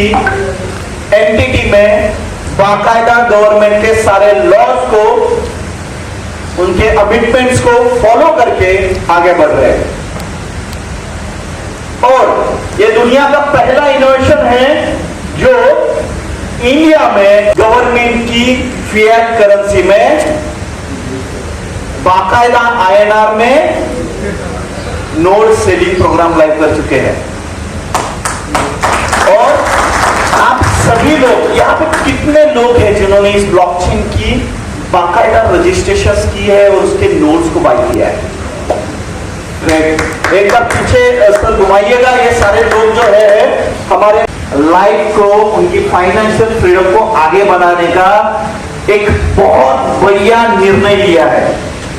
की एंटिटी में बाकायदा गवर्नमेंट के सारे लॉज को, उनके कमिटमेंट्स को फॉलो करके आगे बढ़ रहे हैं। और ये दुनिया का पहला इनोवेशन है जो इंडिया में गवर्नमेंट की फिएट करेंसी में बाकायदा INR में नोट सेलिंग प्रोग्राम लाइव कर चुके हैं। और आप सभी लोग यहाँ पे कितने लोग हैं जिन्होंने इस ब्लॉकचेन की बाकायदा रजिस्ट्रेशन की है और उसके नोट्स को बाय किया है? एक बार पीछे सर घुमाइएगा। ये सारे लोग जो है हमारे लाइफ को, उनकी फाइनेंशियल फ्रीडम को आगे बढ़ाने का एक बहुत बढ़िया निर्णय लिया है।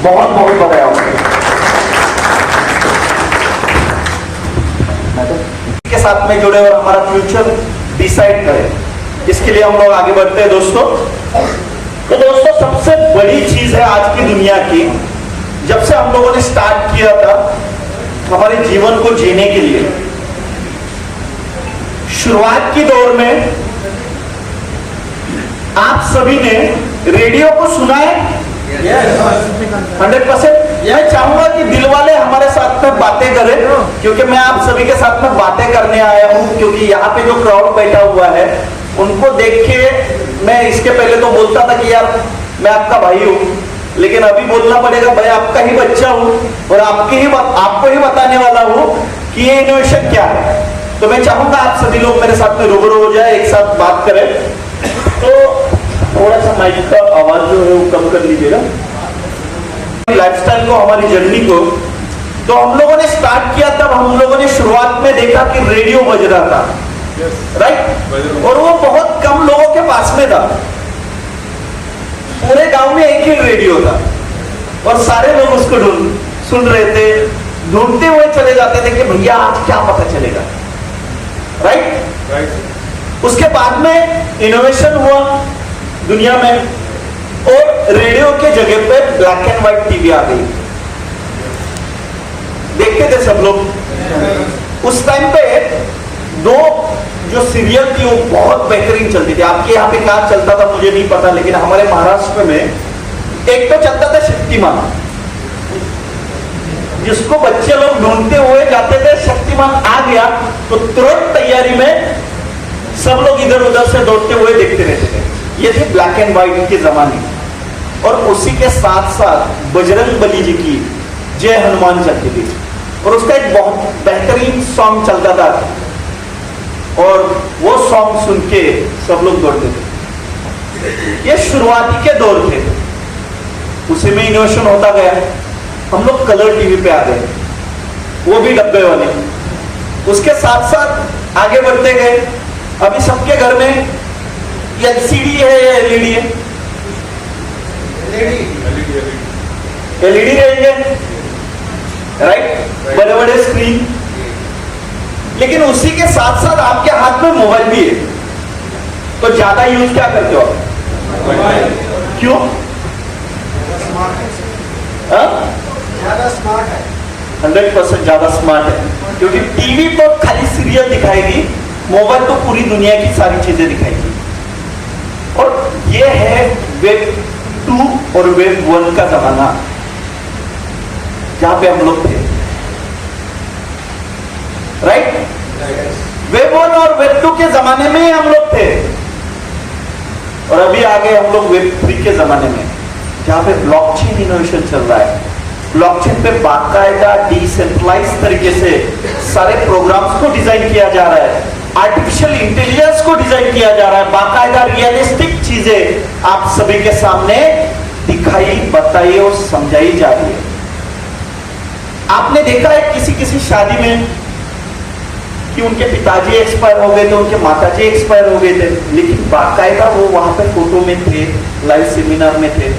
बहुत बहुत बधाई के साथ में जुड़े और हमारा फ्यूचर डिसाइड करें, इसके लिए हम लोग आगे बढ़ते हैं दोस्तों। तो दोस्तों सबसे बड़ी चीज है आज की दुनिया की, जब से हम लोगों ने स्टार्ट किया था हमारे जीवन को जीने के लिए, शुरुआत की दौर में आप सभी ने रेडियो को सुना है? 100%। मैं चाहूंगा कि दिल वाले हमारे साथ में बातें करें, क्योंकि मैं आप सभी के साथ में बातें करने आया हूं। क्योंकि यहाँ पे जो क्राउड बैठा हुआ है उनको देख के मैं इसके पहले तो बोलता था कि यार मैं आपका भाई हूं, लेकिन अभी बोलना पड़ेगा भाई आपका ही बच्चा हूं और आपको ही बताने वाला हूं कि ये इनोवेशन क्या है। तो मैं चाहूंगा आप सभी लोग मेरे साथ में रूबरू हो जाए, एक साथ बात करें। तो थोड़ा सा माइक का आवाज जो है वो कम कर लीजिएगा। लाइफस्टाइल को, हमारी जर्नी को तो हम लोगों ने स्टार्ट किया तब हम लोगों ने शुरुआत में देखा कि रेडियो बज रहा था, राइट? और वो बहुत कम लोगों के पास में था। पूरे गांव में एक ही रेडियो था और सारे लोग उसको सुन रहे थे, ढूंढते हुए चले जाते थे कि भैया आज क्या पता चलेगा, राइट? उसके बाद में इनोवेशन हुआ दुनिया में और रेडियो के जगह पे ब्लैक एंड व्हाइट टीवी आ गई। देखते थे सब लोग। उस टाइम पे दो जो सीरियल थी वो बहुत बेहतरीन चलती थी। आपके यहाँ पे क्या चलता था मुझे नहीं पता, लेकिन हमारे महाराष्ट्र में एक तो चलता था शक्तिमान, जिसको बच्चे लोग ढूंढते हुए जाते थे। शक्तिमान आ गया तो तुरंत तैयारी में सब लोग इधर उधर से दौड़ते हुए देखते रहते थे। ये थे ब्लैक एंड व्हाइट के जमाने। और उसी के साथ साथ बजरंग बली जी की जय हनुमान चलती थी और उसका एक बहुत बेहतरीन सॉन्ग चलता था और वो सॉन्ग सुन के सब लोग दौड़ते थे। ये शुरुआती के दौर थे, उसी में इनोवेशन होता गया। हम लोग कलर टीवी पे आ गए, वो भी डब्बे वाले। उसके साथ साथ आगे बढ़ते गए। अभी सबके घर में LCD है या LED है? LED रहेंगे, राइट? बड़े बड़े स्क्रीन। लेकिन उसी के साथ साथ आपके हाथ में मोबाइल भी है, तो ज्यादा यूज क्या करते हो आप? क्यों? ज्यादा स्मार्ट है। 100% ज्यादा स्मार्ट है, क्योंकि टीवी तो खाली सीरियल दिखाएगी, मोबाइल तो पूरी दुनिया की सारी चीजें दिखाएगी। और ये है वेब 2 और वेब 1 का जमाना, जहां पे हम लोग थे, राइट? वेब 1 और वेब 2 के जमाने में ही हम लोग थे और अभी आ गए हम लोग वेब 3 के जमाने में, जहां पे ब्लॉकचेन इनोवेशन चल रहा है। ब्लॉकचेन पे बाकायदा डिसेंट्रलाइज तरीके से सारे प्रोग्राम्स को डिजाइन किया जा रहा है, आर्टिफिशियल इंटेलिजेंस को डिजाइन किया जा रहा है, बाकायदा रियलिस्टिक चीजें आप सभी के सामने दिखाई, बताई और समझाई जा रही है। आपने देखा है किसी किसी शादी में कि उनके पिताजी एक्सपायर हो गए थे, उनके माताजी एक्सपायर हो गए थे, लेकिन बाकायदा वो वहां पे फोटो में थे, लाइव सेमिनार में थे।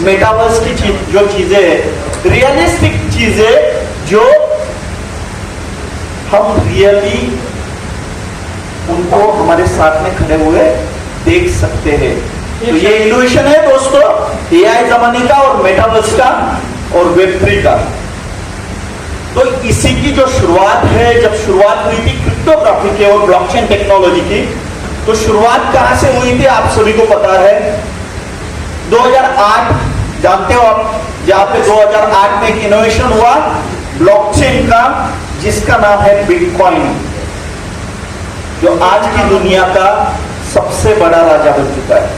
मेटावर्स की जो चीजें, रियलिस्टिक चीजें जो हम रियली उनको हमारे साथ में खड़े हुए देख सकते हैं। तो ये इनोवेशन है दोस्तों, AI जमाने का और मेटावर्स का और वेब 3 का। तो इसी की जो शुरुआत है, जब शुरुआत हुई थी क्रिप्टोग्राफी के और ब्लॉकचेन टेक्नोलॉजी की, तो शुरुआत कहां से हुई थी आप सभी को पता है। 2008 जानते हो आप, जहां पे 2008 में एक इनोवेशन हुआ ब्लॉकचेन का, जिसका नाम है बिटकॉइन, जो आज की दुनिया का सबसे बड़ा राजा बन चुका है।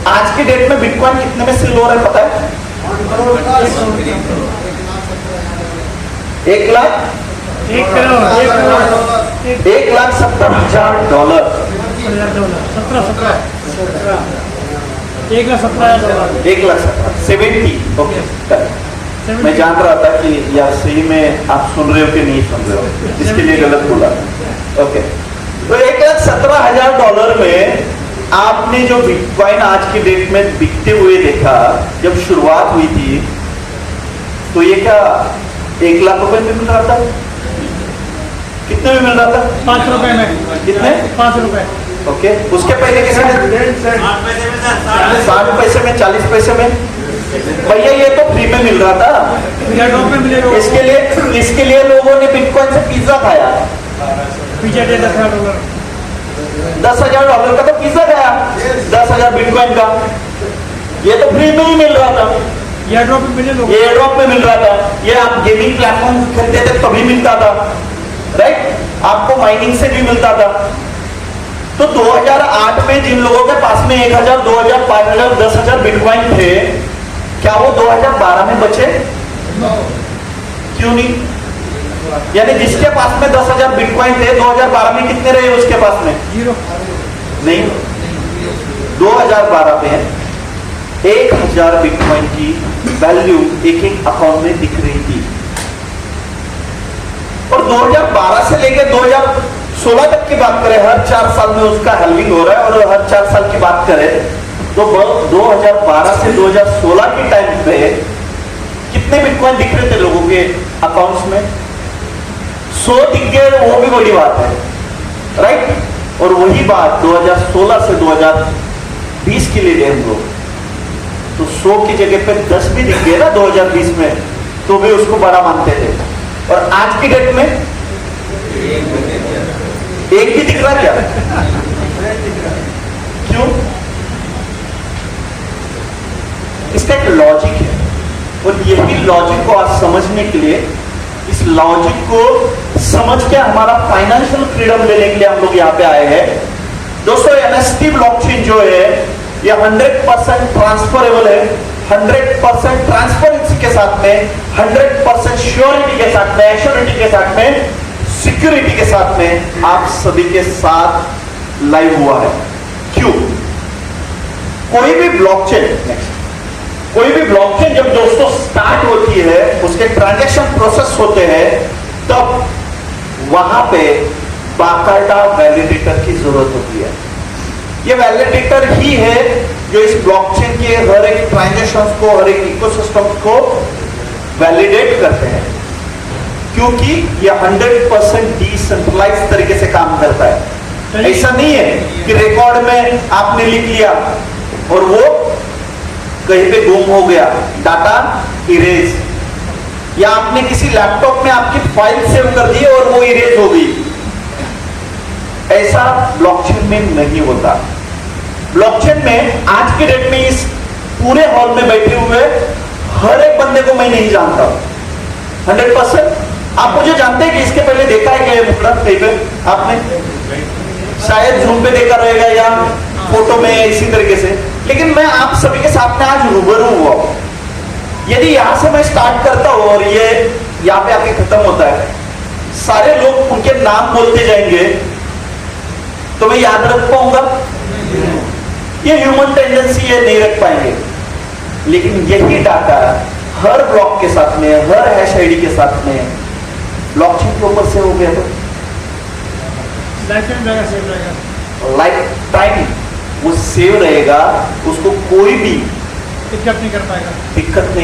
आज के डेट में बिटकॉइन कितने में सेल हो रहा है पता है? 1,70,000 $1,17,000 ओके। मैं जान रहा था कि यार सही में आप सुन रहे हो कि नहीं सुन रहे हो, इसके लिए गलत बोला। ओके, तो $1,17,000 में आपने जो बिटकॉइन आज की डेट में बिकते हुए देखा, जब शुरुआत हुई थी तो ये क्या 1 लाख रुपए में मिल रहा था? कितने में मिल रहा था? 5 रुपए में। कितने? 5 रुपए। ओके, उसके पहले कितने? 60 पैसे में, 40 पैसे में। भैया ये तो फ्री में मिल रहा था। इसके लिए लोगों ने बिटकॉइन से पिज्जा खाया। पिज्जा $10,000 $10,000 का तो पिज्जा खाया, 10,000 बिटकॉइन का। ये तो फ्री में ही मिल रहा था, ये ड्रॉप में मिले लोग, ये ड्रॉप में मिल रहा था। ये आप गेमिंग प्लेटफॉर्म खरीदते थे तभी मिलता था, राइट? आपको माइनिंग से भी मिलता था। तो 2008 में जिन लोगों के पास में 1,000, 2,000, 5,000, 10,000 बिटकॉइन थे, क्या वो 2012 में बचे? क्यों नहीं? यानी जिसके पास में 10,000 बिटकॉइन थे, 2012 में कितने रहे उसके पास में? 0 नहीं, 2012 में 1,000 बिटकॉइन की वैल्यू एक एक अकाउंट में दिख रही थी। और 2012 से लेकर 2016 तक की बात करें, हर 4 साल में उसका हेल्विंग हो रहा है। और हर 4 साल की बात करें तो 2012 से 2016 के टाइम पे कितने बिटकॉइन दिख रहे थे लोगों के अकाउंट्स में? 100 दिख गए, वो भी बड़ी बात है, राइट? और वही बात 2016 से 2020 के लिए हम लोग, तो 100 की जगह पे 10 भी दिख गए ना 2020 में, तो भी उसको बड़ा मानते थे। और आज की डेट में एक भी दिख रहा क्या? क्यों? इसका एक लॉजिक है, और यही लॉजिक को आज समझने के लिए, इस लॉजिक को समझ के हमारा फाइनेंशियल फ्रीडम लेने के लिए हम लोग यहाँ पे आए हैं। दोस्तों, एनएफटी ब्लॉकचेन जो है ये 100% ट्रांसफरेबल है, 100% ट्रांसपेरेंसी के साथ में, 100% श्योरिटी के साथ में, एश्योरिटी के साथ में, सिक्योरिटी के साथ में आप सभी के साथ लाइव हुआ है। क्यों? कोई भी ब्लॉकचेन जब दोस्तों स्टार्ट होती है, उसके ट्रांजैक्शन प्रोसेस होते हैं, तब वहां पे बाकायदा वैलिडेटर की जरूरत होती है। ये वैलिडेटर ही है जो इस ब्लॉकचेन के हर एक ट्रांजैक्शन को, हर एक इकोसिस्टम को वैलिडेट करते हैं, क्योंकि ये 100% डिसेंट्रलाइज तरीके से काम करता है। ऐसा नहीं है कि रिकॉर्ड में आपने लिख लिया और वो कहीं पे गुम हो गया, डाटा इरेज, या आपने किसी लैपटॉप में आपकी फाइल सेव कर दी और वो इरेज हो गई। ऐसा ब्लॉकचेन में नहीं होता। ब्लॉकचेन में आज के डेट में इस पूरे हॉल में बैठे हुए हर एक बंदे को मैं नहीं जानता 100%। आप मुझे जानते हैं कि इसके पहले देखा है क्या ये मुखड़ा कहीं पे? आपने शायद जूम पे देखा रहेगा या फोटो में इसी तरीके से, लेकिन मैं आप सभी के सामने आज रूबरू हुआ। यदि यहां से मैं स्टार्ट करता हूं और ये यहाँ पे आके खत्म होता है, सारे लोग उनके नाम बोलते जाएंगे, तो मैं याद रख पाऊंगा? ये ह्यूमन टेंडेंसी है, नहीं रख पाएंगे। लेकिन यही डाटा हर ब्लॉक के साथ में, हर हैश आईडी के साथ में ब्लॉकचेन के ऊपर से हो गया तो लाइफ टाइम वो सेव रहेगा, उसको कोई भी दिक्कत नहीं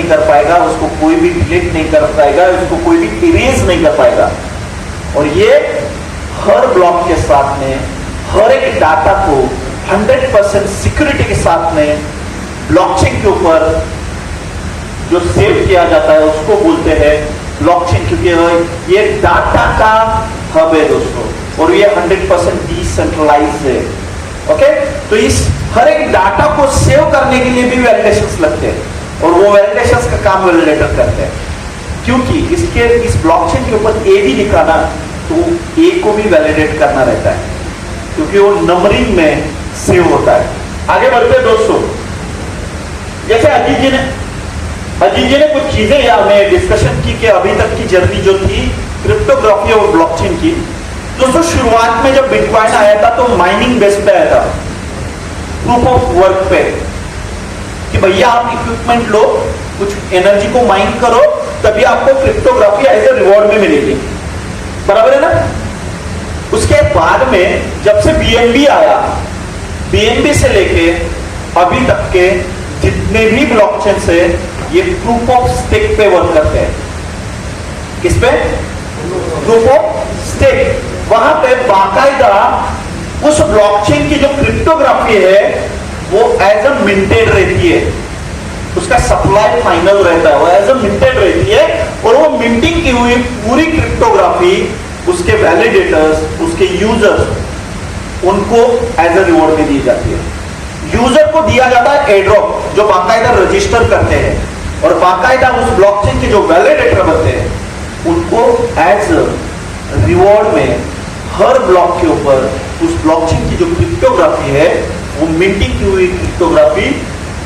कर पाएगा, उसको कोई भी डिलीट नहीं कर पाएगा, उसको कोई भी इरेज नहीं कर पाएगा। और ये हर ब्लॉक के साथ में, हर एक डाटा को 100% सिक्योरिटी के साथ में ब्लॉकचेन के ऊपर जो सेव किया जाता है उसको बोलते हैं ब्लॉकचेन, क्योंकि ये डाटा का हब है दोस्तों, और ये 100% डिसेंट्रलाइज है। ओके, तो इस हर एक डाटा को सेव करने के लिए भी वैलिडेशंस लगते हैं, और वो वैलिडेशंस का काम वैलिडेटर करते हैं, क्योंकि इस ब्लॉकचेन के ऊपर ए भी लिखा ना, तो ए को भी वैलिडेट करना रहता है, क्योंकि वो नंबरिंग में सेव होता है। आगे बढ़ते हैं दोस्तों, जैसे अजीत जी ने कुछ चीजें या हमें डिस्कशन की कि अभी तक की जर्नी जो थी क्रिप्टोग्राफी और ब्लॉकचेन की। दोस्तों शुरुआत में जब बिटकॉइन आया था तो माइनिंग बेस पे आया था, प्रूफ ऑफ वर्क पे, कि भैया आप इक्विपमेंट लो, कुछ एनर्जी को माइन करो, तभी आपको क्रिप्टोग्राफी एज ए रिवॉर्ड में मिलेगी। बराबर है ना? उसके बाद में जब से बीएनबी आया, बीएनबी से लेके अभी तक के जितने भी ब्लॉकचेन से ये प्रूफ ऑफ स्टेक पे वर्क करते हैं। किस पे? Proof of stake. वहां पे बाकायदा उस ब्लॉकचेन की जो क्रिप्टोग्राफी है वो एज अ मिंटेड रहती है, उसका सप्लाई फाइनल रहता है, वो एज अ मिंटेड रहती है, और वो मिंटिंग की हुई पूरी क्रिप्टोग्राफी उसके वैलिडेटर्स, उसके यूजर्स, उनको एज अ रिवॉर्ड में दी जाती है। यूजर को दिया जाता है एड्रॉप, जो बाकायदा रजिस्टर करते हैं, और बाकायदा उस ब्लॉकचेन के जो वैलिडेटर बनते हैं उनको एज रिवॉर्ड में हर ब्लॉक के ऊपर उस ब्लॉकचेन की जो क्रिप्टोग्राफी है वो मिंटिंग की हुई क्रिप्टोग्राफी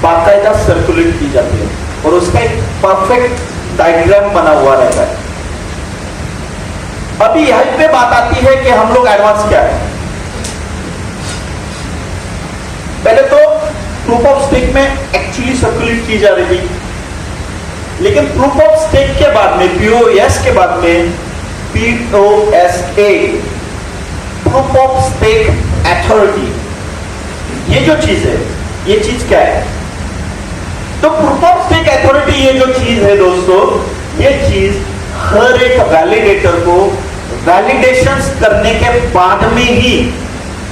बाकायदा सर्कुलेट की जाती है, और उसका एक परफेक्ट डायग्राम बना हुआ रहता है। अभी यहीं पे बात आती है कि हम लोग एडवांस क्या है। पहले तो प्रूफ ऑफ स्टेक में एक्चुअली सर्कुलेट की जा रही थी, लेकिन प्रूफ ऑफ स्टेक के बाद में, पीओएस के बाद में पीओएसए, प्रूफ ऑफ स्टेक अथॉरिटी, ये जो चीज है, ये चीज क्या है? तो प्रूफ ऑफ स्टेक अथॉरिटी ये जो चीज है दोस्तों, ये चीज हर एक वैलिडेटर को वैलिडेशंस करने के बाद में ही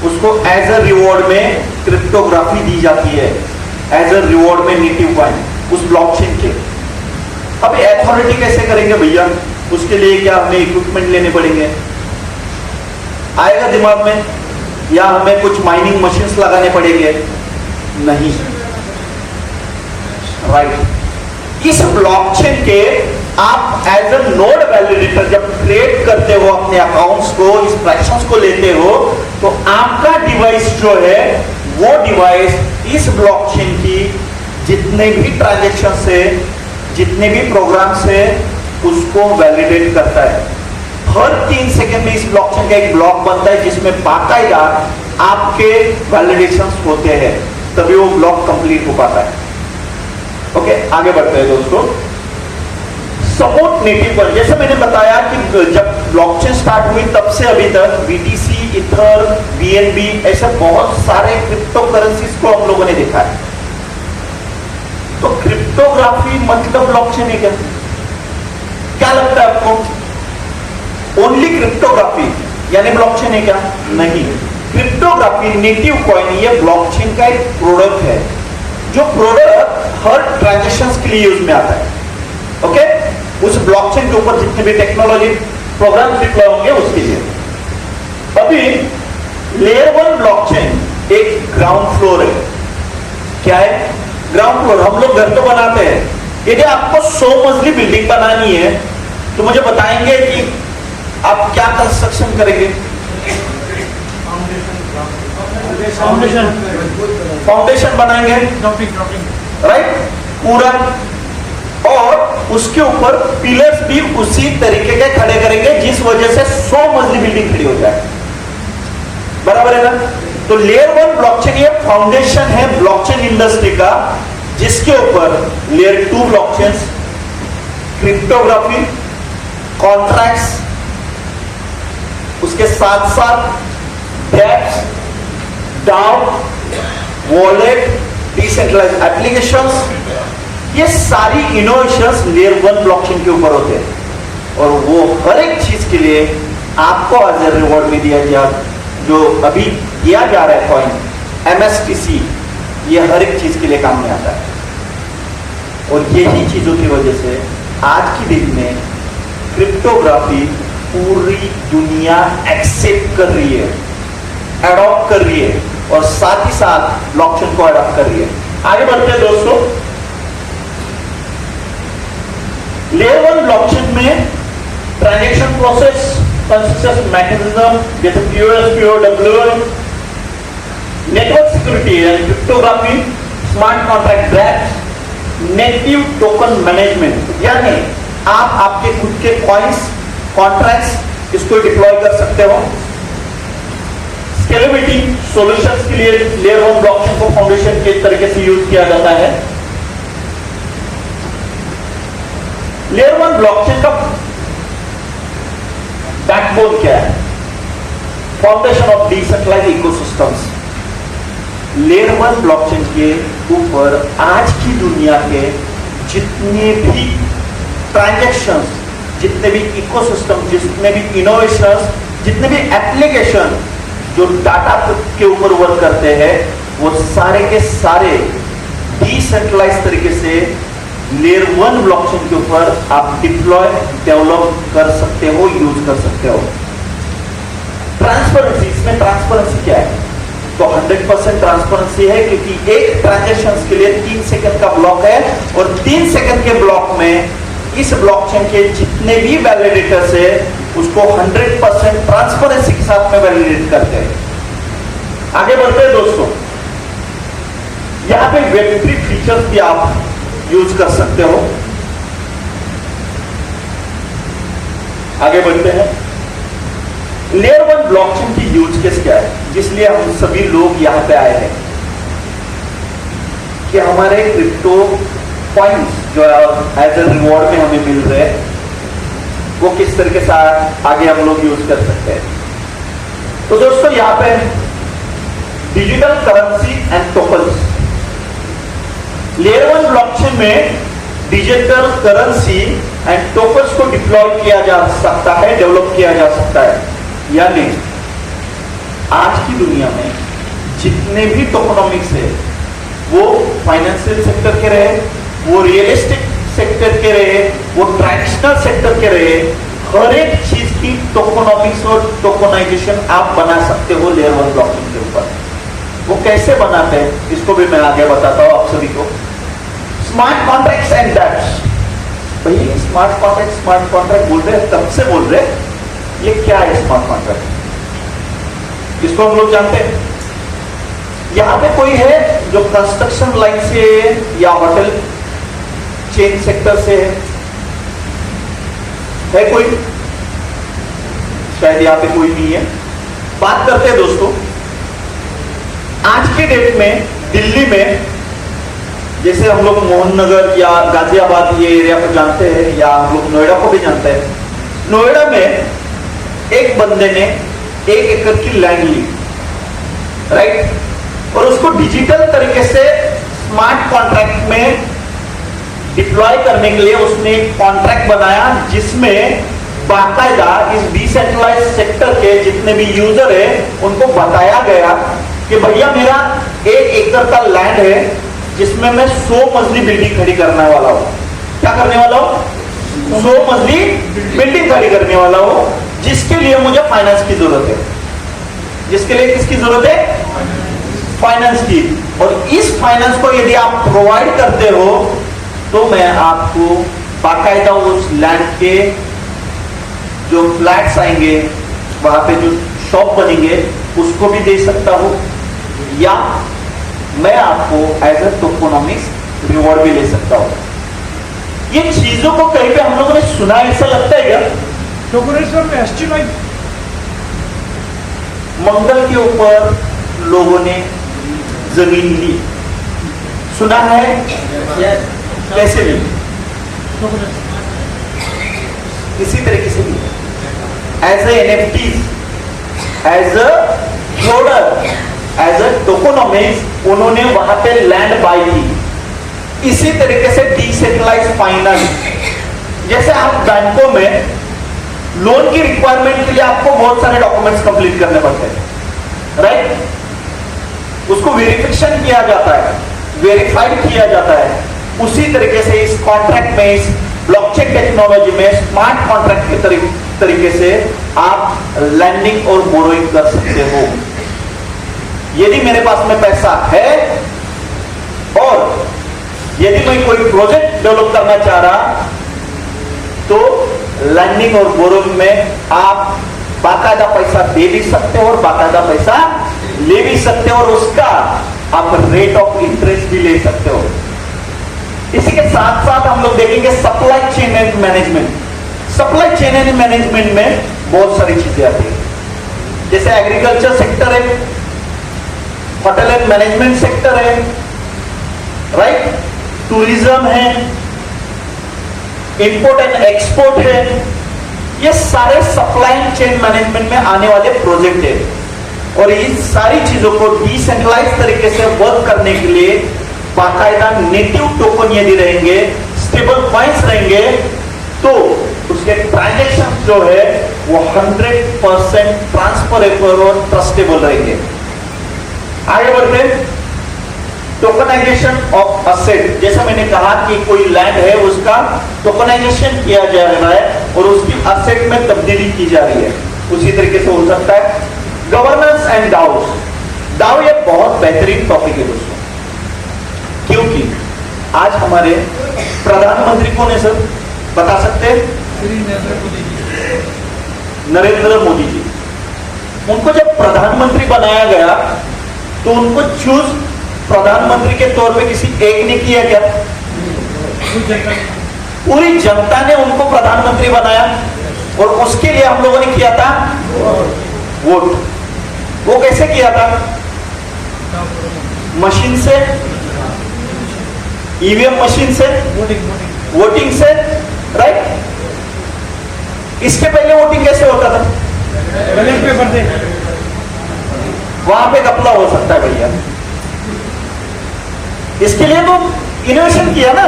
उसको एज अ रिवॉर्ड में क्रिप्टोग्राफी दी जाती है, एज अ रिवॉर्ड में नेटिव कॉइन उस ब्लॉकचेन के। अब अथॉरिटी कैसे करेंगे भैया? उसके लिए क्या हमें इक्विपमेंट लेने पड़ेंगे? आएगा दिमाग में? या हमें कुछ माइनिंग मशीन्स लगाने पड़ेंगे? नहीं, राइट। इस ब्लॉकचेन के आप एज अ नोड वैलिडेटर जब क्रिएट करते हो अपने अकाउंट्स को, इस फ्रैक्शंस को लेते हो, तो आपका डिवाइस जो है वो डिवाइस इस ब्लॉकचेन की जितने भी ट्रांजैक्शन से, जितने भी प्रोग्राम से उसको वैलिडेट करता है। हर 3 सेकंड में इस ब्लॉकचेन का एक ब्लॉक बनता है जिसमें बाकायदा आपके वैलिडेशंस होते हैं, तभी वो ब्लॉक कंप्लीट हो पाता है। ओके, आगे बढ़ते हैं दोस्तों। सपोर्ट नेटिव पर, जैसे मैंने बताया कि जब ब्लॉकचेन स्टार्ट हुई तब से अभी तक बीटीसी, इथर, बीएनबी, ऐसे बहुत सारे क्रिप्टो करेंसीज को हम लोगों ने देखा है। तो क्रिप्टोग्राफी मतलब ब्लॉकचेन है क्या? क्या लगता है आपको? ओनली क्रिप्टोग्राफी यानी ब्लॉकचेन है क्या? नहीं। क्रिप्टोग्राफी, नेटिव कॉइन, ये ब्लॉकचेन का एक प्रोडक्ट है, जो प्रोडक्ट हर ट्रांजैक्शंस के लिए यूज में आता है। ओके, उस ब्लॉकचेन के ऊपर जितने भी टेक्नोलॉजी प्रोग्राम डिप्लॉय होंगे उसके लिए। अभी लेयर 1 ब्लॉकचेन एक ग्राउंड फ्लोर है। क्या है? Ground floor. हम लोग घर तो बनाते हैं, यदि आपको 100 मंजिली बिल्डिंग बनानी है तो मुझे बताएंगे कि आप क्या कंस्ट्रक्शन करेंगे? फाउंडेशन बनाएंगे, राइट, पूरा, और उसके ऊपर पिलर्स भी उसी तरीके के खड़े करेंगे जिस वजह से 100 मंजिली बिल्डिंग खड़ी हो जाए। बराबर है ना? तो लेयर 1 ब्लॉकचेन ये फाउंडेशन है ब्लॉकचेन इंडस्ट्री का, जिसके ऊपर लेयर 2 ब्लॉकचेन्स, क्रिप्टोग्राफी, कॉन्ट्रैक्ट्स, उसके साथ साथ डैप्स, डाउ, वॉलेट, डिसेंट्रलाइज्ड एप्लीकेशंस, ये सारी इनोवेशंस लेयर 1 ब्लॉकचेन के ऊपर होते हैं, और वो हर एक चीज के लिए आपको एज ए रिवॉर्ड में दिया गया, जो अभी दिया जा रहा है कॉइन MSTC, ये हर एक चीज के लिए काम में आता है। और यही चीजों की वजह से आज की दिन में क्रिप्टोग्राफी पूरी दुनिया एक्सेप्ट कर रही है, एडॉप्ट कर रही है और साथ ही साथ ब्लॉकचेन को एडॉप्ट कर रही है। आगे बढ़ते हैं दोस्तों। लेयर 1 ब्लॉकचेन में ट्रांजैक्शन प्रोसेस कंसिस्टेंस मैकेनिज्म जैसे POS, POW, network security and cryptography, smart contract draft, native token management, यानी आप आपके खुद के कॉइन्स, कॉन्ट्रैक्ट्स इसको डिप्लॉय कर सकते हो। स्केलेबिलिटी सॉल्यूशंस के लिए लेयर 1 ब्लॉकचेन को फाउंडेशन के तरीके से यूज किया जाता है। लेयर 1 ब्लॉकचेन का बैकबोन क्या है? Foundation of decentralized ecosystems. Layer 1 blockchain के ऊपर आज की दुनिया के जितने भी ट्रांजैक्शंस, जितने भी इकोसिस्टम, जितने भी इनोवेशंस, जितने भी एप्लीकेशन जो डाटा के ऊपर वर्क करते हैं, वो सारे के सारे डिसेंट्रलाइज तरीके से लेयर 1 ब्लॉकचेन के ऊपर आप डिप्लॉय, डेवलप कर सकते हो, यूज कर सकते हो। ट्रांसपेरेंसी, इसमें ट्रांसपेरेंसी क्या है? तो 100% ट्रांसपेरेंसी है, क्योंकि एक ट्रांजैक्शन के लिए 3 सेकंड का ब्लॉक है और 3 सेकंड के ब्लॉक में इस ब्लॉकचेन के जितने भी वैलिडेटर्स है उसको 100% ट्रांसपेरेंसी के साथ में वैलिडेट करते हैं। आगे बढ़ते हैं दोस्तों। यहां पे Web3 फीचर्स भी आप यूज कर सकते हो। आगे बढ़ते हैं। लेयर 1 ब्लॉकचेन की यूज केस क्या है, जिसलिए हम सभी लोग यहां पे आए हैं कि हमारे क्रिप्टो कॉइन्स जो एज ए रिवॉर्ड में हमें मिल रहे हैं वो किस तरीके से आगे हम लोग यूज कर सकते हैं। तो दोस्तों यहां पे digital currency and tokens. Layer 1 blockchain में डिजिटल करेंसी एंड टोकन्स को डिप्लॉय किया जा सकता है, डेवलप किया जा सकता है। यानी आज की दुनिया में जितने भी टोकनोमिक्स है, वो फाइनेंशियल सेक्टर के रहे, वो रियलिस्टिक सेक्टर के रहे, वो ट्रेडिशनल सेक्टर के रहे, हर एक चीज की टोकनोमिक्स और टोकनाइजेशन आप बना सकते हो लेयर 1 ब्लॉकचेन के ऊपर। वो कैसे बनाते हैं इसको भी मैं आगे बताता हूं आप सभी को। Smart contracts and dapps. भाई स्मार्ट कॉन्ट्रैक्ट बोल रहे हैं, कब से बोल रहे हैं? ये क्या है स्मार्ट कॉन्ट्रैक्ट? इसको हम लोग जानते हैं। यहां पे कोई है जो कंस्ट्रक्शन लाइन से या होटल चेन सेक्टर से है कोई? शायद यहां पे कोई नहीं है। बात करते हैं दोस्तों, आज के डेट में दिल्ली में, जैसे हम लोग मोहन नगर या गाजियाबाद ये एरिया को जानते हैं, या हम लोग नोएडा को भी जानते हैं। नोएडा में एक बंदे ने 1 एकड़ की लैंड ली, राइट, और उसको डिजिटल तरीके से स्मार्ट कॉन्ट्रैक्ट में डिप्लॉय करने के लिए उसने एक कॉन्ट्रैक्ट बनाया जिसमें बाकायदा इस डिसेंट्रलाइज्ड सेक्टर के जितने भी यूजर है उनको बताया गया कि भैया मेरा 1 एकड़ का लैंड है जिसमें मैं 100 मंजिली बिल्डिंग खड़ी करने वाला हूं। क्या करने वाला हूं? 100 मंजिली बिल्डिंग खड़ी करने वाला हूं, जिसके लिए मुझे फाइनेंस की जरूरत है। जिसके लिए किसकी जरूरत है? फाइनेंस की। और इस फाइनेंस को यदि आप प्रोवाइड करते हो तो मैं आपको बाकायदा उस लैंड के जो फ्लैट्स आएंगे, वहां पे जो शॉप बनेंगे उसको भी दे सकता हूं, या मैं आपको एज ए टोकोनॉमिक्स रिवॉर्ड भी ले सकता हूं। ये चीजों को कहीं पे हम लोगों ने सुना, ऐसा लगता है क्या? टोकनेश्वर में एस्टिमाइट मंगल के ऊपर लोगों ने जमीन ली, सुना है? कैसे ली? किसी तरीके से ली, as a NFTs, as a holder, as a tokenomics उन्होंने वहां पे लैंड बाय की। इसी तरीके से डिसेंट्रलाइज्ड फाइनेंस, जैसे आप बैंकों में लोन की रिक्वायरमेंट के लिए आपको बहुत सारे डॉक्यूमेंट्स कंप्लीट करने पड़ते हैं, राइट, उसको वेरिफिकेशन किया जाता है, वेरीफाइड किया जाता है, उसी तरीके से इस कॉन्ट्रैक्ट में, इस ब्लॉकचेन टेक्नोलॉजी में स्मार्ट कॉन्ट्रैक्ट के तरीके से आप लैंडिंग और बोरोइंग कर सकते हो। यदि मेरे पास में पैसा है और यदि मैं कोई प्रोजेक्ट डेवलप करना चाह रहा, तो लैंडिंग और बोरोइंग में आप बाकायदा पैसा दे भी सकते हो और बाकायदा पैसा ले भी सकते हो, और उसका आप रेट ऑफ इंटरेस्ट भी ले सकते हो। इसी के साथ साथ हम लोग देखेंगे supply chain and management. Supply chain and management में बहुत सारी चीजें आती है, जैसे एग्रीकल्चर सेक्टर है, होटल एंड मैनेजमेंट सेक्टर है, राइट, टूरिज्म है, इंपोर्ट एंड एक्सपोर्ट है। ये सारे सप्लाई चेन मैनेजमेंट में आने वाले प्रोजेक्ट है, और इन सारी चीजों को डिसेंट्रलाइज तरीके से वर्क करने के लिए बाकायदा नेटिव टोकन यदि रहेंगे, स्टेबल कॉइंस रहेंगे, तो उसके ट्रांजैक्शन जो है वो 100% ट्रांसफरेबल और ट्रस्टेबल रहेंगे। आगे बढ़ते, टोकनाइजेशन ऑफ असेट। जैसा मैंने कहा कि कोई लैंड है, उसका टोकनाइजेशन किया जा रहा है और उसकी असेट में तब्दीली की जा रही है। उसी तरीके से हो सकता है गवर्नेंस एंड डाउस। डाउ ये बहुत बेहतरीन टॉपिक है दोस्तों, क्योंकि आज हमारे प्रधानमंत्री कौन है सर, बता सकते हैं? श्री नरेंद्र मोदी जी। उनको जब प्रधानमंत्री बनाया गया तो उनको चूज प्रधानमंत्री के तौर पे किसी एक ने किया क्या? पूरी जनता ने उनको प्रधानमंत्री बनाया, और उसके लिए हम लोगों ने किया था वोट। वो कैसे किया था? मशीन से, ईवीएम मशीन से, वोटिंग से, राइट। इसके पहले वोटिंग कैसे होता था? बैलेट पेपर से। वहां पे घपला हो सकता है भैया, इसके लिए तो इनोवेशन किया ना।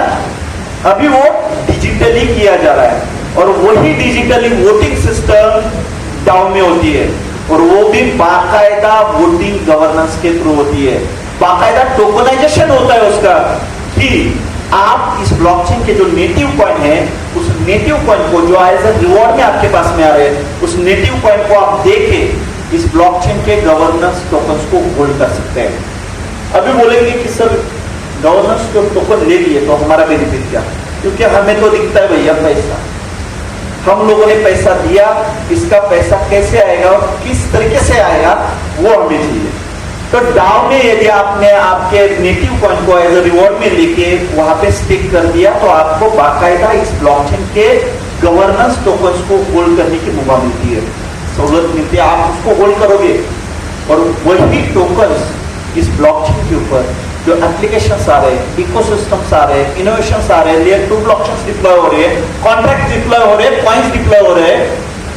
अभी वो डिजिटली किया जा रहा है, और वही डिजिटली वोटिंग सिस्टम डाउ में होती है, और वो भी बाकायदा वोटिंग गवर्नेंस के थ्रू होती है। बाकायदा टोकनाइजेशन होता है उसका, कि आप इस ब्लॉकचेन के जो नेटिव कॉइन है, उस नेटिव कॉइन को जो एज ए रिवॉर्ड में आपके पास में आ रहे हैं, उस नेटिव कॉइन को आप देके इस ब्लॉकचेन के गवर्नेंस टोकन्स को होल्ड कर सकते हैं। अभी बोलेंगे कि सर गवर्नेंस जो टोकन ले लिए तो हमारा बेनिफिट क्या? क्योंकि हमें तो दिखता है भैया पैसा, हम लोगों ने पैसा दिया, इसका पैसा कैसे आएगा और किस तरीके से आएगा वो हमें चाहिए। तो डाउ में यदि आपने आपके नेटिव कॉइन को एज ए रिवॉर्ड में लेके वहां पे स्टिक कर दिया, तो आपको बाकायदा इस ब्लॉकचेन के गवर्नेंस टोकन्स को होल्ड करने की मौका मिलती है, सहूलत मिलती है। आप उसको होल्ड करोगे, और वही टोकन्स इस ब्लॉकचेन के ऊपर जो एप्लीकेशंस आ रहे हैं, इकोसिस्टम्स आ रहे हैं, इनोवेशंस आ रहे हैं, लेयर 2 ब्लॉकचेन्स डिप्लॉय हो रहे हैं, कॉन्ट्रैक्ट डिप्लॉय हो रहे हैं, कॉइन्स डिप्लॉय हो रहे हैं,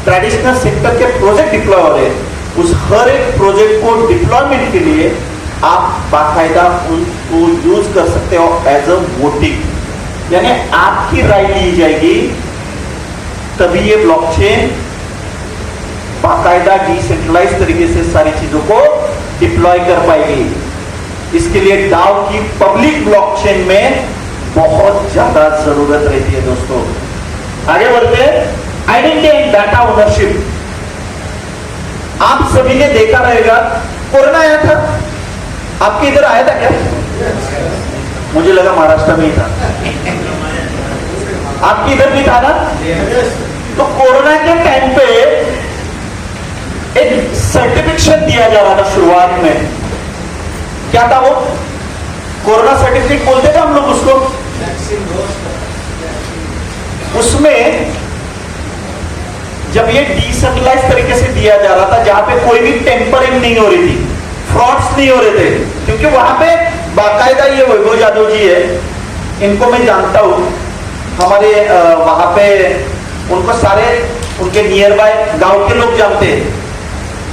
ट्रेडिशनल सेक्टर के प्रोजेक्ट डिप्लॉय हो रहे हैं। उस हर एक प्रोजेक्ट को डिप्लॉयमेंट के लिए आप बाकायदा उनको यूज कर सकते हो एज अ वोटिंग, यानी आपकी राय ली जाएगी, तभी ये ब्लॉकचेन बाकायदा डिसेंट्रलाइज तरीके से सारी चीजों को डिप्लॉय कर पाएगी। इसके लिए डाउ की पब्लिक ब्लॉकचेन में बहुत ज्यादा जरूरत रहती है दोस्तों। आगे बढ़ते हैं, आइडेंटिटी एंड डाटा ओनरशिप। आप सभी ने देखा रहेगा, कोरोना आया था, आपके इधर आया था क्या? मुझे लगा महाराष्ट्र में ही था, आपके इधर भी था ना? तो कोरोना के टाइम पे एक सर्टिफिकेशन दिया जा रहा था शुरुआत में। क्या था वो? कोरोना सर्टिफिकेट बोलते थे हम लोग उसको। उसमें जब ये डिसेंट्रलाइज तरीके से दिया जा रहा था, जहां पे कोई भी टेम्परिंग नहीं हो रही थी, फ्रॉड्स नहीं हो रहे थे, क्योंकि वहां पे बाकायदा ये वैभव यादव जी है, इनको मैं जानता हूं, हमारे वहां पे उनको सारे उनके नियर बाय गांव के लोग जानते हैं,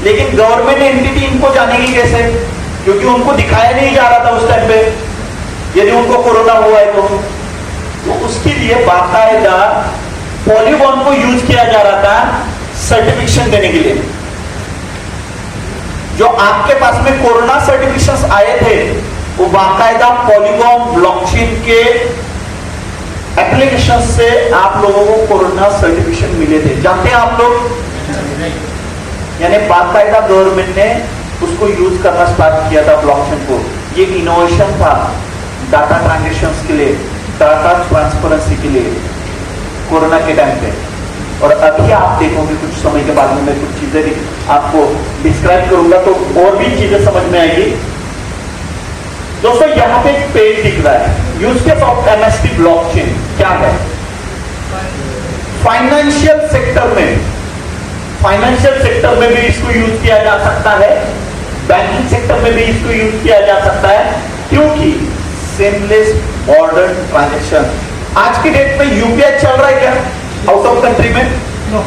लेकिन गवर्नमेंट एंटिटी इनको जानेगी कैसे? क्योंकि उनको दिखाया नहीं जा रहा था उस टाइम पे, यदि उनको कोरोना हुआ है तो उसके लिए बाकायदा पॉलीगॉन को यूज किया जा रहा था सर्टिफिकेशन देने के लिए। जो आपके पास में कोरोना सर्टिफिकेशंस आए थे, वो बाकायदा पॉलीगॉन ब्लॉकचेन के एप्लीकेशन से आप लोगों को कोरोना सर्टिफिकेशन मिले थे, जानते हैं आप लोग? यानी बाकायदा गवर्नमेंट ने उसको यूज करना स्टार्ट किया था ब्लॉकचेन को। ये इनोवेशन था डाटा ट्रांजेक्शन्स के लिए, डाटा ट्रांसपेरेंसी के लिए कोरोना के टाइम पे। और अभी आप देखोगे कुछ समय के बाद में मैं कुछ चीजें आपको डिस्क्राइब करूंगा तो और भी चीजें समझ में आएगी। दोस्तों यहाँ पे एक पेज दिख रहा है, use case of MST blockchain क्या है? फाइनेंशियल सेक्टर में भी इसको यूज किया जा सकता है, बैंकिंग सेक्टर में भी इसको यूज किया जा सकता है, क्योंकि सीमलेस बॉर्डर ट्रांजैक्शन। आज की डेट में यूपीआई चल रहा है क्या आउट ऑफ कंट्री में? नो।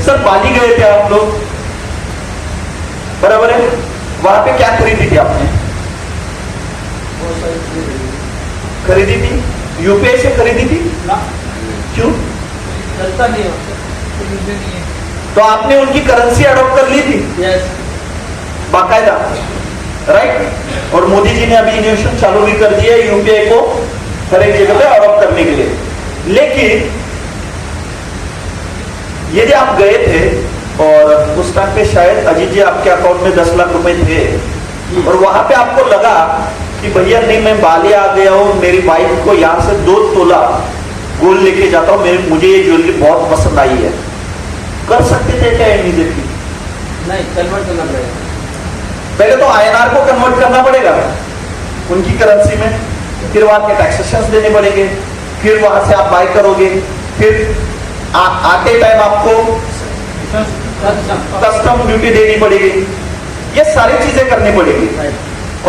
सर बाली गए थे आप लोग, बराबर है, वहां पे क्या खरीदी थी आपने? खरीदी थी यूपीआई से खरीदी थी? क्यों? चलता नहीं हो। तो आपने उनकी करेंसी अडॉप्ट कर ली थी यस। बाकायदा, राइट? और मोदी जी ने अभी इनोवेशन चालू भी कर दिया है यूपीआई को हर एक जगह पे अडॉप्ट करने के लिए। लेकिन यदि आप गए थे और उस टाइम पे शायद अजीत जी आपके अकाउंट में 10 लाख रुपए थे और वहां पे आपको लगा कि भैया नहीं, मैं बाली आ गया हूं, मेरी वाइफ को यहां से 2 तोला गोल्ड लेके जाता हूं, मुझे ये ज्वेलरी बहुत पसंद आई है, कर सकते थे क्या इमीडिएटली? नहीं, कन्वर्ट करना पड़ेगा। पहले तो आईएनआर को कन्वर्ट करना पड़ेगा उनकी करेंसी में, फिर वहां के टैक्सेशन देने पड़ेंगे, फिर वहां से आप बाय करोगे, फिर आते टाइम आपको कस्टम ड्यूटी देनी पड़ेगी, ये सारी चीजें करनी पड़ेगी।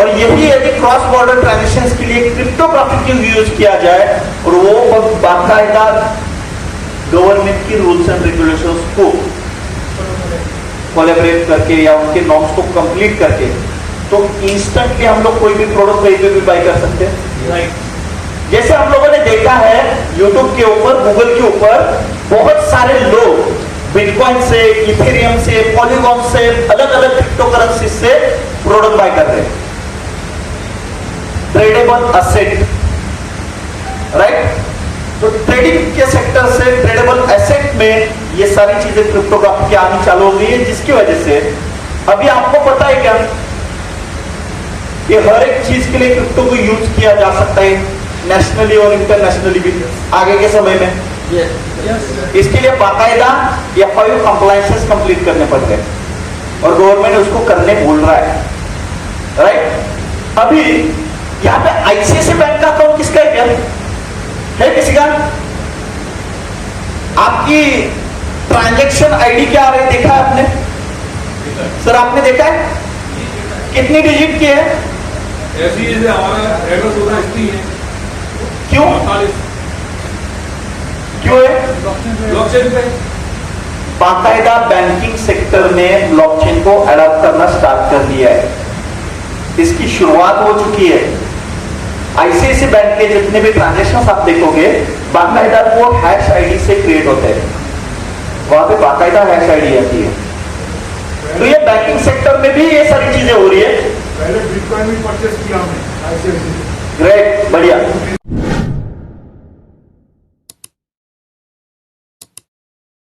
और यही यदि क्रॉस बॉर्डर ट्रांजैक्शंस के लिए क्रिप्टोग्राफी की यूज किया जाए और वो बाकायदा गवर्नमेंट की रूल्स एंड रेगुलेशंस को कोलैबोरेट करके या उनके नॉर्म्स को कंप्लीट करके, तो इंस्टेंटली हम लोग कोई भी प्रोडक्ट कहीं पे भी बाय कर सकते हैं। जैसे हम लोगों ने देखा है यूट्यूब के ऊपर, गूगल के ऊपर बहुत सारे लोग बिटकॉइन से, इथेरियम से, पॉलीगॉन से, अलग अलग क्रिप्टो करेंसी से प्रोडक्ट बाय कर रहे हैं। Tradable asset, right? तो ट्रेडिंग के सेक्टर से ट्रेडेबल एसेट में ये सारी चीजें क्रिप्टोग्राफी की आनी चालू हो गई है, जिसकी वजह से अभी आपको पता है क्या कि हर एक चीज के लिए क्रिप्टो को यूज किया जा सकता है, नेशनली और इंटरनेशनली भी आगे के समय में। इसके लिए बाकायदा FIU कंप्लायंसेस कंप्लीट करने पड़ते हैं और गवर्नमेंट उसको करने बोल रहा है, राइट? अभी यहाँ पे आईसीआईसीआई बैंक का अकाउंट किसका है? क्या है किसी का? आपकी ट्रांजैक्शन आईडी क्या आ रही है, देखा है आपने? सर आपने देखा है कितनी डिजिट की है? ऐसी हमारा एड्रेस होता है। क्यों क्यों है? ब्लॉकचेन पे बाकायदा बैंकिंग सेक्टर ने ब्लॉकचेन को अडॉप्ट करना स्टार्ट कर दिया है, इसकी शुरुआत हो चुकी है। आईसीआईसीआई बैंक के जितने भी ट्रांजैक्शंस आप देखोगे बाकायदा वो हैश आईडी से क्रिएट होते हैं, वहां पे बाकायदा हैश आईडी आती है। तो ये बैंकिंग सेक्टर में भी ये सारी चीजें हो रही है। पहले बिटकॉइन भी परचेस किया हमने आईसीआईसीआई। ग्रेट, बढ़िया।